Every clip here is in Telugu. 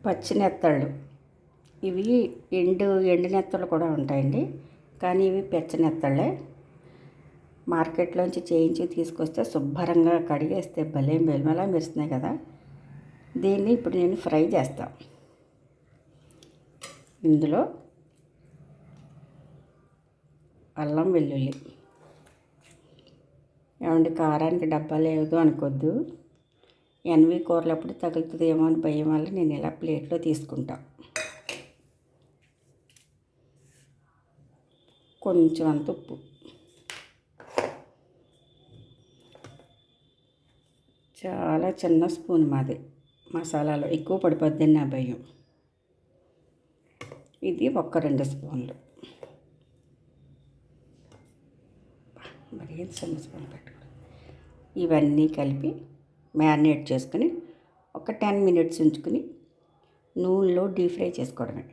పచ్చి నెత్తళ్ళు. ఇవి ఎండు నెత్తళ్ళు కూడా ఉంటాయండి, కానీ ఇవి పచ్చి నెత్తళ్ళే. మార్కెట్లోంచి చేయించి తీసుకొస్తే శుభ్రంగా కడిగేస్తే భలే మెలమెలా మెరుస్తున్నాయి కదా. దీన్ని ఇప్పుడు నేను ఫ్రై చేస్తాను. ఇందులో అల్లం వెల్లుల్లి, ఏమంటే కారానికి డబ్బా లేదు అనుకోద్దు, ఎన్వి కూరలప్పుడు తగులుతుందేమో అని భయం వల్ల నేను ఇలా ప్లేట్లో తీసుకుంటాను. కొంచెం అంత ఉప్పు, చాలా చిన్న స్పూన్ మాది మసాలాలో, ఎక్కువ పడిపోద్దని నా భయం. ఇది 1-2 స్పూన్లు, మరి చిన్న స్పూన్ పెట్టుకోండి. ఇవన్నీ కలిపి మ్యారినేట్ చేసుకుని ఒక 10 మినిట్స్ ఉంచుకుని నూనెలో డీప్ ఫ్రై చేసుకోవడమే.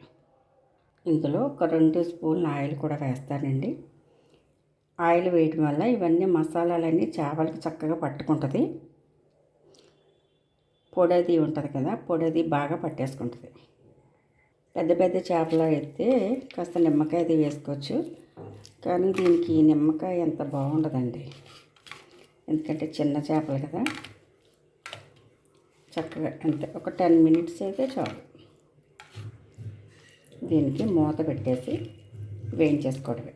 ఇందులో ఒక 2 స్పూన్ల ఆయిల్ కూడా వేస్తానండి. ఆయిల్ వేయడం వల్ల ఇవన్నీ మసాలాలన్నీ చేపలకి చక్కగా పట్టుకుంటుంది. పొడది ఉంటుంది కదా, పొడది బాగా పట్టేసుకుంటుంది. పెద్ద పెద్ద చేపలు అయితే కాస్త నిమ్మకాయ అది వేసుకోవచ్చు, కానీ దీనికి నిమ్మకాయ ఎంత బాగుండదండి, ఎందుకంటే చిన్న చేపలు కదా. చక్కగా అంతే, ఒక 10 మినిట్స్ అయితే చాలు. దీనికి మూత పెట్టేసి వేయించేసుకోవడమే.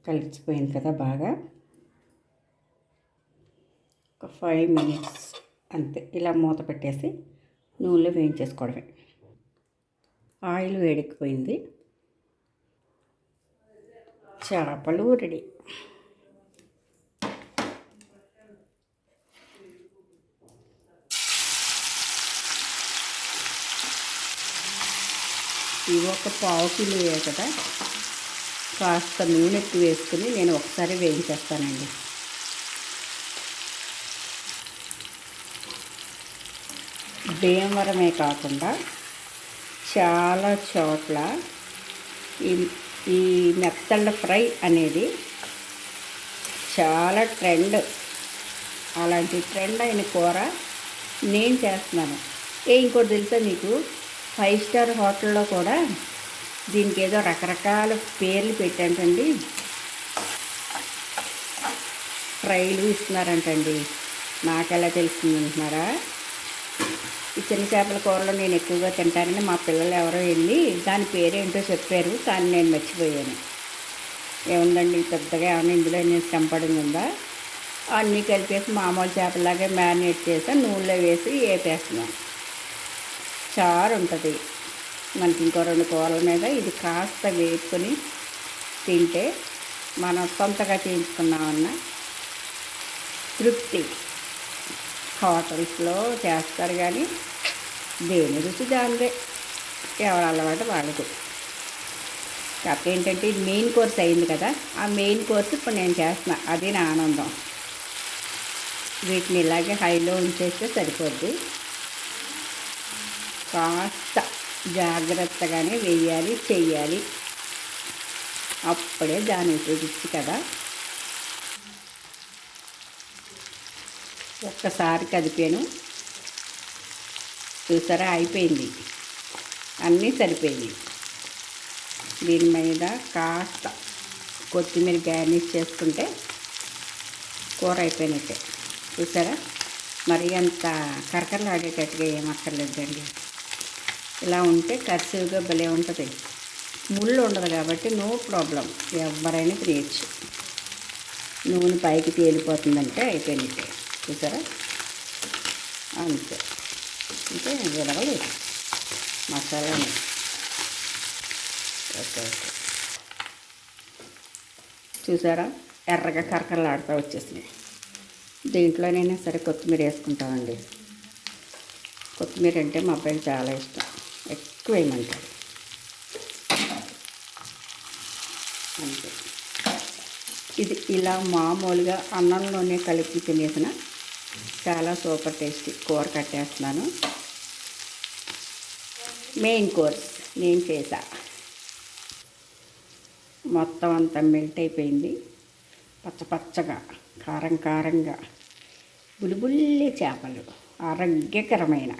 కలిసిపోయింది కదా బాగా. ఒక 5 మినిట్స్ అంతే, ఇలా మూత పెట్టేసి నూనెలో వేయించేసుకోవడమే. ఆయిల్ వేడెక్కిపోయింది, చేపలు రెడీ. ఇవి ఒక పావు కిలో కదా, కాస్త నూనె ఎక్కువ వేసుకుని నేను ఒకసారి వేయించేస్తానండి. భీమవరమే కాకుండా చాలా చోట్ల ఈ నెత్తళ్ళ ఫ్రై అనేది చాలా ట్రెండ్. అలాంటి ట్రెండ్ అయిన కూర నేను చేస్తున్నాను. ఇంకోటి తెలుసా మీకు, 5 స్టార్ హోటల్లో కూడా దీనికి ఏదో రకరకాల పేర్లు పెట్టంటండి, ఫ్రైలు ఇస్తున్నారంటండి. నాకెలా తెలుస్తుంది అంటున్నారా? ఈ చిన్న చేపల కూరలో నేను ఎక్కువగా తింటానని మా పిల్లలు ఎవరో వెళ్ళి దాని పేరేంటో చెప్పారు, కానీ నేను మర్చిపోయాను. ఏముందండి పెద్దగా, ఏమైనా ఇందులో నేను చంపడం ఉందా? అన్నీ కలిపేసి మామూలు చేపలాగే మ్యారినేట్ చేసి నూనెలో వేసి వేపేస్తున్నాను. చారు ఉంటుంది మనకి. ఇంకో 2 కూరల మీద ఇది కాస్త వేసుకొని తింటే మనం సొంతగా చేయించుకున్నామన్న తృప్తి. హోటల్స్లో చేస్తారు కానీ దేని రుచి దానిదే, ఎవరు అలవాటు వాళ్ళకు. కాకపోతే ఏంటంటే ఇది మెయిన్ కోర్స్ అయింది కదా, ఆ మెయిన్ కోర్స్ ఇప్పుడు నేను చేస్తున్నా, అది నా ఆనందం. వీటిని ఇలాగే హైలో ఉంచేస్తే సరిపోద్ది. కాస్త జాగ్రత్తగానే వేయాలి, చెయ్యాలి, అప్పుడే దాని రుచి కదా. ఒక్కసారి కదిపాను, చూసారా అయిపోయింది, అన్నీ సరిపోయింది. దీని మీద కాస్త కొత్తిమీర గార్నిష్ చేసుకుంటే కూర అయిపోయినట్టే. చూసారా, మరి అంత కరకరలాడేటట్టుగా ఏమక్కర్లేదండి. ఇలా ఉంటే కర్సివ్గా భలే ఉంటుంది, ముళ్ళు ఉండదు కాబట్టి నో ప్రాబ్లం, ఎవరైనా తినేయచ్చు. నూనె పైకి తేలిపోతుందంటే అయిపోయినట్టే. చూసారా, అంతే, అంటే విడవలేదు మసాలాని. ఓకే, చూసారా ఎర్రగా కరకరలాడుతూ వచ్చేసినాయి. దీంట్లోనైనా సరే కొత్తిమీర వేసుకుంటామండి. కొత్తిమీర అంటే మా అబ్బాయికి చాలా ఇష్టం, ఎక్కువ వేయమంటాడు. అంతే, ఇది ఇలా మామూలుగా అన్నంలోనే కలిపి తినేసిన చాలా సూపర్ టేస్టీ కూర కట్టేస్తున్నాను. మెయిన్ కోర్స్ నేను చేసా, మొత్తం అంతా మెల్ట్ అయిపోయింది, పచ్చపచ్చగా కారం కారంగా బులిబుల్లి చేపలు ఆరోగ్యకరమైన